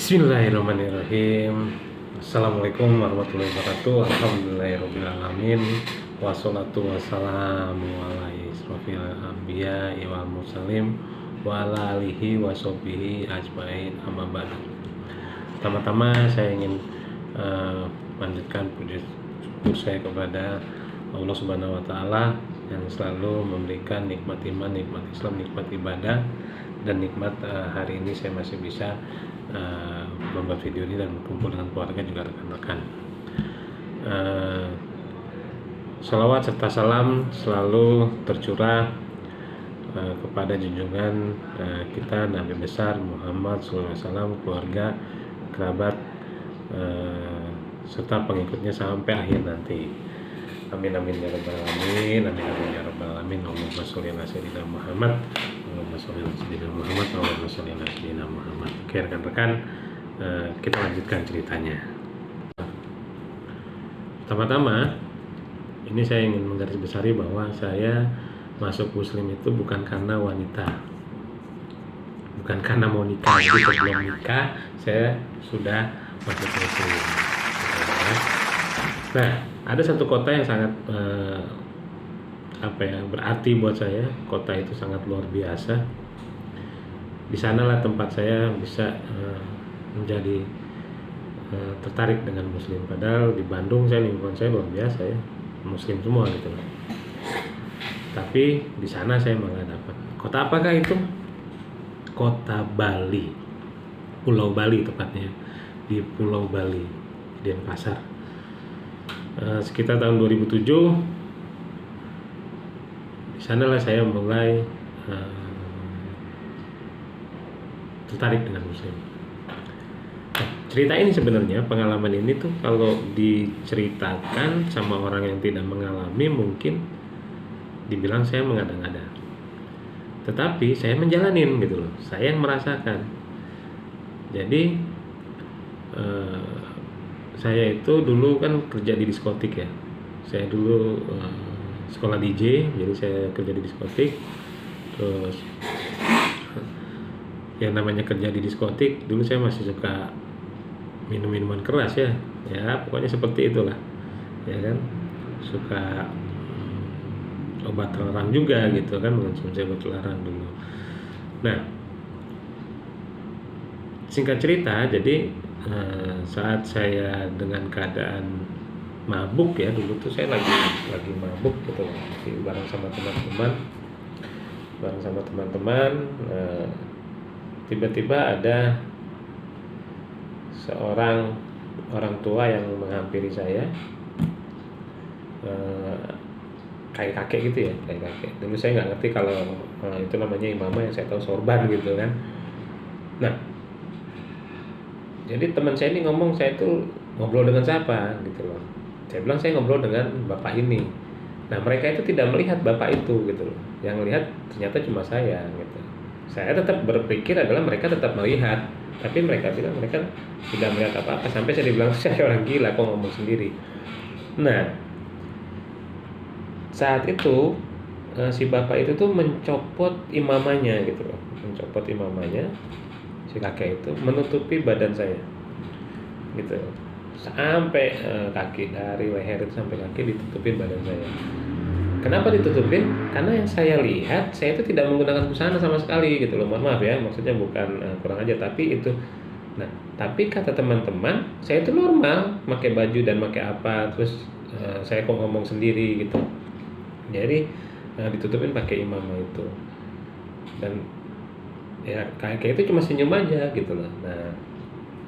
Bismillahirrahmanirrahim. Assalamualaikum warahmatullahi wabarakatuh. Alhamdulillahirrahmanirrahim. Wassalatu wassalamu ala asrofil anbiya wal mursalin wa ala alihi wa sahbihi ajmain, amma ba'du. Pertama-tama saya ingin melanjutkan puji syukur saya kepada Allah Subhanahu wa taala yang selalu memberikan nikmat iman, nikmat Islam, nikmat ibadah, dan nikmat hari ini saya masih bisa membuat video ini dan berkumpul dengan keluarga juga rekan-rekan. Salawat serta salam selalu tercurah kepada junjungan kita Nabi besar Muhammad SAW, keluarga, kerabat, serta pengikutnya sampai akhir nanti. Amin amin ya rabbal alamin, amin amin ya rabbal alamin. Allahumma sholli ala sayyidina Muhammad, Allahumma sholli ala sayyidina Muhammad, Allahumma sholli ala sayyidina Muhammad. Oke rekan-rekan, kita lanjutkan ceritanya. Pertama-tama, ini saya ingin menggarisbawahi bahwa saya masuk Muslim itu bukan karena wanita, bukan karena mau nikah. Jadi sebelum nikah saya sudah masuk Muslim. Nah, ada satu kota yang sangat berarti buat saya. Kota itu sangat luar biasa. Di sanalah tempat saya bisa menjadi tertarik dengan Muslim. Padahal di Bandung lingkungan saya luar biasa ya, Muslim semua gitu. Tapi di sana saya malah dapat. Kota apakah itu? Kota Bali, Pulau Bali tepatnya, di Pulau Bali, Denpasar. Sekitar tahun 2007 di sanalah saya mulai tertarik dengan Muslim. Cerita ini sebenarnya, pengalaman ini tuh kalau diceritakan sama orang yang tidak mengalami mungkin dibilang saya mengada-ngada. Tetapi saya menjalanin gitu loh, saya yang merasakan. Jadi saya itu dulu kan kerja di diskotik ya. Saya dulu sekolah DJ, jadi saya kerja di diskotik. Terus yang namanya kerja di diskotik, dulu saya masih suka minum-minuman keras ya. Ya, pokoknya seperti itulah. Ya kan? Suka obat terlarang juga gitu kan, mengonsumsi obat terlarang dulu. Nah, singkat cerita, jadi saat saya dengan keadaan mabuk ya, dulu tuh saya lagi mabuk gitu, bareng sama teman-teman, tiba-tiba ada seorang orang tua yang menghampiri saya, kayak kakek gitu ya, kayak kakek. Dulu saya nggak ngerti kalau itu namanya imamah, yang saya tahu sorban gitu kan. Nah, jadi teman saya ini ngomong, saya tuh ngobrol dengan siapa gitu loh. Saya bilang saya ngobrol dengan bapak ini. Nah, mereka itu tidak melihat bapak itu gitu loh. Yang lihat ternyata cuma saya gitu. Saya tetap berpikir adalah mereka tetap melihat, tapi mereka bilang mereka tidak melihat apa-apa. Sampai saya dibilang saya orang gila kok ngomong sendiri. Nah, saat itu si bapak itu tuh mencopot imamanya gitu loh. Mencopot imamanya, si kakek itu menutupi badan saya gitu sampai kaki, dari leher itu sampai kaki ditutupin badan saya. Kenapa ditutupin? Karena yang saya lihat, saya itu tidak menggunakan busana sama sekali gitu loh. Mohon maaf ya, maksudnya bukan kurang aja, tapi itu. Nah, tapi kata teman-teman, saya itu normal pakai baju dan pakai apa, terus saya kok ngomong sendiri gitu. Jadi ditutupin pakai imamah itu. Dan ya kayak itu cuma senyum aja gitu loh. Nah,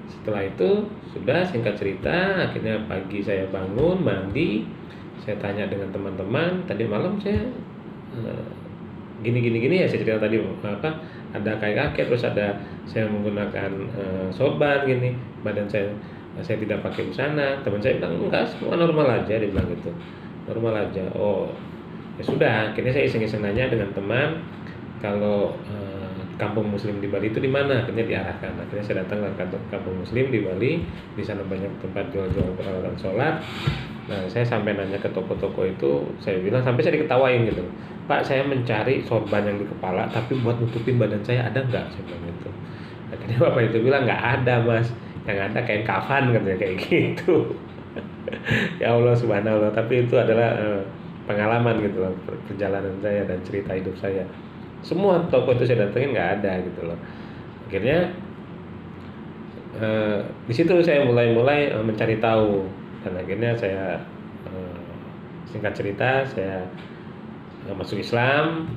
setelah itu sudah, singkat cerita, akhirnya pagi saya bangun, mandi, saya tanya dengan teman-teman, tadi malam saya gini ya, saya cerita tadi apa, ada kayak kakek, terus ada saya menggunakan sorban gini, badan saya tidak pakai busana. Teman saya bilang enggak, semua normal aja, dia bilang gitu, normal aja. Oh ya sudah, akhirnya saya iseng-iseng nanya dengan teman kalau kampung Muslim di Bali itu di mana. Akhirnya diarahkan. Akhirnya saya datang ke kampung Muslim di Bali. Di sana banyak tempat jual-jual peralatan sholat. Nah, saya sampai nanya ke toko-toko itu, saya bilang, sampai saya diketawain gitu, Pak, saya mencari sorban yang di kepala, tapi buat nutupin badan saya ada nggak? Saya bilang gitu. Akhirnya bapak itu bilang, nggak ada mas, yang ada kain kafan katanya kayak gitu. Ya Allah subhanallah, tapi itu adalah pengalaman gitu loh, perjalanan saya dan cerita hidup saya. Semua toko itu saya datengin nggak ada gitu loh. Akhirnya di situ saya mulai mencari tahu, dan akhirnya saya singkat cerita saya masuk Islam,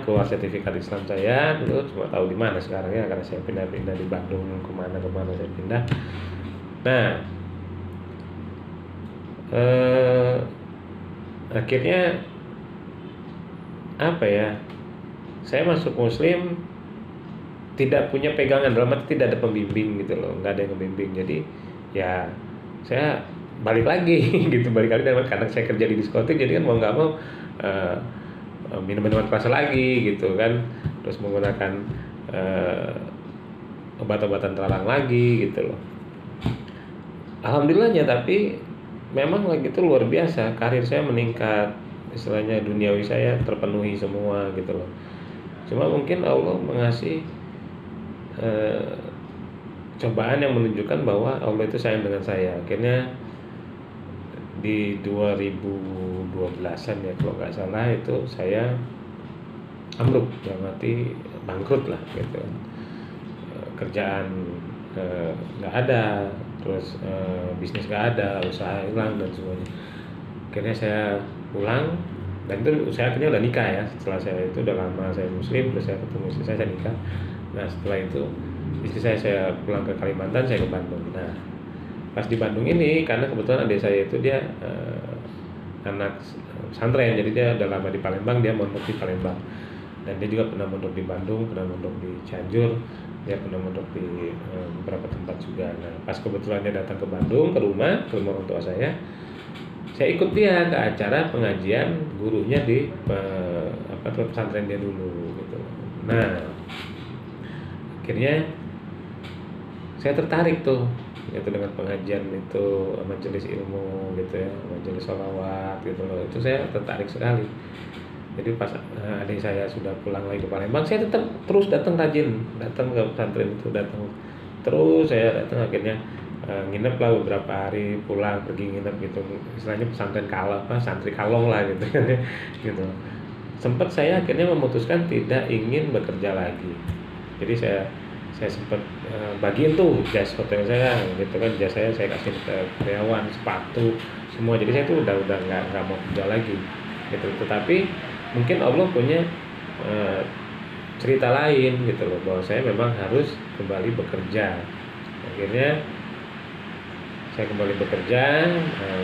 keluar sertifikat Islam saya dulu, cuma tahu di mana sekarang ya, karena saya pindah-pindah di Bandung, kemana saya pindah. Nah akhirnya apa ya, saya masuk Muslim tidak punya pegangan, dalam arti tidak ada pembimbing gitu loh, nggak ada yang membimbing. Jadi ya saya balik lagi gitu, balik lagi karena saya kerja di diskotik, jadi kan mau nggak mau minum-minuman keras lagi gitu kan, terus menggunakan obat-obatan terlarang lagi gitu loh. Alhamdulillahnya, tapi memang lagi itu luar biasa, karir saya meningkat, istilahnya duniawi saya terpenuhi semua gitu loh. Cuma mungkin Allah mengasih cobaan yang menunjukkan bahwa Allah itu sayang dengan saya. Akhirnya di 2012-an ya kalau nggak salah, itu saya ambruk, dalam arti bangkrut lah gitu. Kerjaan nggak ada, terus bisnis nggak ada, usaha hilang dan semuanya. Akhirnya saya pulang, dan itu saya akhirnya udah nikah ya. Setelah saya itu udah lama saya Muslim, terus saya ketemu istri saya nikah. Nah setelah itu istri saya pulang ke Kalimantan, saya ke Bandung. Nah pas di Bandung ini, karena kebetulan adik saya itu dia anak pesantren, jadi dia udah lama di Palembang, dia mondok di Palembang, dan dia juga pernah mondok di Bandung, pernah mondok di Cianjur, dia pernah mondok di beberapa tempat juga. Nah pas kebetulan dia datang ke Bandung, ke rumah orang tua saya ikut dia ke acara pengajian gurunya di pesantren dia dulu gitu. Nah akhirnya saya tertarik tuh itu dengan pengajian itu, majelis ilmu gitu ya, majelis sholawat gitu loh, itu saya tertarik sekali. Jadi pas adik saya sudah pulang lagi ke Palembang, saya tetap terus datang datang ke pesantren itu, datang terus, saya datang. Akhirnya nginep lah beberapa hari, pulang pergi nginep gitu, istilahnya pesantren santri kalong lah gitu gitu. Sempat saya akhirnya memutuskan tidak ingin bekerja lagi, jadi saya sempat bagiin tuh jas hotel saya gitu kan, jas saya kasih ke karyawan, sepatu semua, jadi saya tuh udah nggak mau kerja lagi gitu. Tetapi mungkin Allah punya cerita lain gitu loh, bahwa saya memang harus kembali bekerja. Akhirnya saya kembali bekerja,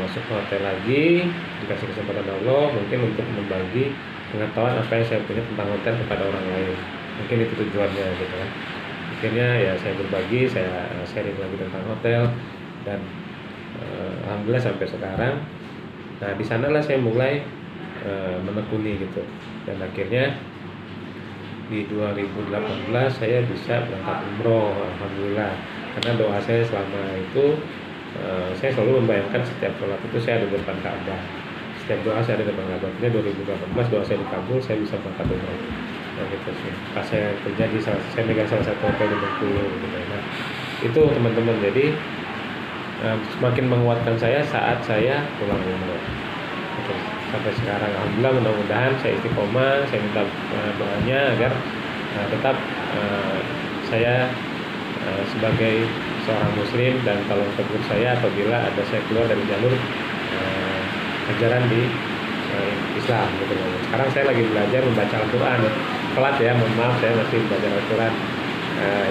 masuk ke hotel lagi, dikasih kesempatan Allah mungkin untuk membagi pengetahuan apa yang saya punya tentang hotel kepada orang lain, mungkin itu tujuannya gitu kan. Akhirnya ya saya berbagi, saya sharing lagi tentang hotel, dan alhamdulillah sampai sekarang. Nah di sanalah saya mulai menekuni gitu, dan akhirnya di 2018 saya bisa berangkat umroh, alhamdulillah. Karena doa saya selama itu, saya selalu membayangkan setiap sholat itu saya ada di depan Ka'bah, setiap doa saya ada di depan Ka'bah. Akhirnya 2018 doa saya dikabul, saya bisa berangkat umroh. Nah gitu sih. Pas saya kerja di saya megang salah satu hotel di Bengkulu gitu. Nah itu teman-teman, jadi semakin menguatkan saya saat saya pulang umroh gitu. Sampai sekarang alhamdulillah, mudah-mudahan saya istiqomah, saya minta doanya agar tetap saya sebagai seorang muslim dan tolong tegur saya apabila ada saya keluar dari jalur ajaran di Islam gitu. Sekarang saya lagi belajar membaca Al-Quran, pelat ya, mohon maaf, saya masih belajar Al-Quran,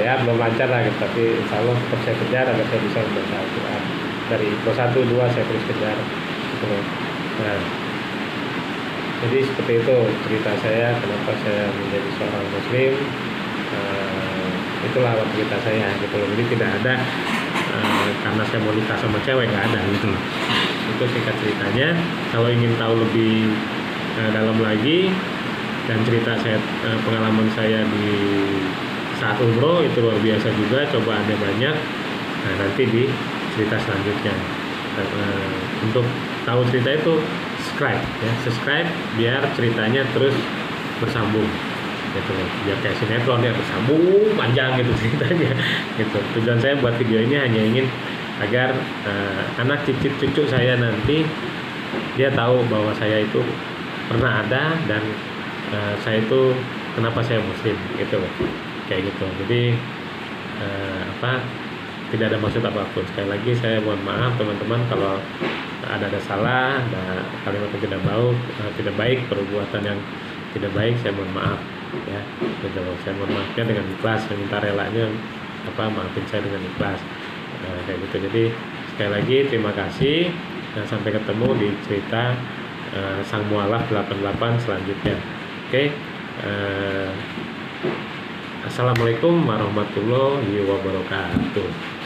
ya belum lancar lah gitu, tapi insya Allah tetap saya kejar agar saya bisa membaca Al-Quran dari kelas 1, 2 saya terus kejar gitu. Nah jadi seperti itu cerita saya kenapa saya menjadi seorang muslim. Itulah awal cerita saya gitu loh. Jadi tidak ada karena saya mau nikah sama cewek, nggak ada gitu loh. Itu singkat ceritanya. Kalau ingin tahu lebih dalam lagi dan cerita saya, pengalaman saya di saat umroh itu luar biasa juga, cobaannya banyak. Nah nanti di cerita selanjutnya. Untuk tahu cerita itu subscribe biar ceritanya terus bersambung. gitu loh, biar kayak sinetron ya bersambung panjang gitu ceritanya gitu. Tujuan saya buat video ini hanya ingin agar anak cicit cucu saya nanti dia tahu bahwa saya itu pernah ada, dan saya itu kenapa saya muslim gitu loh, kayak gitu. Jadi tidak ada maksud apapun. Sekali lagi saya mohon maaf teman-teman kalau ada salah, ada kalimat yang tidak baik, perbuatan yang tidak baik, saya mohon maaf ya gitu loh. Saya mohon maafnya dengan ikhlas, minta relanya maafin saya dengan ikhlas, kayak gitu. Jadi sekali lagi terima kasih, dan sampai ketemu di cerita Sang Mualaf 88 selanjutnya. Oke, Assalamualaikum warahmatullahi wabarakatuh.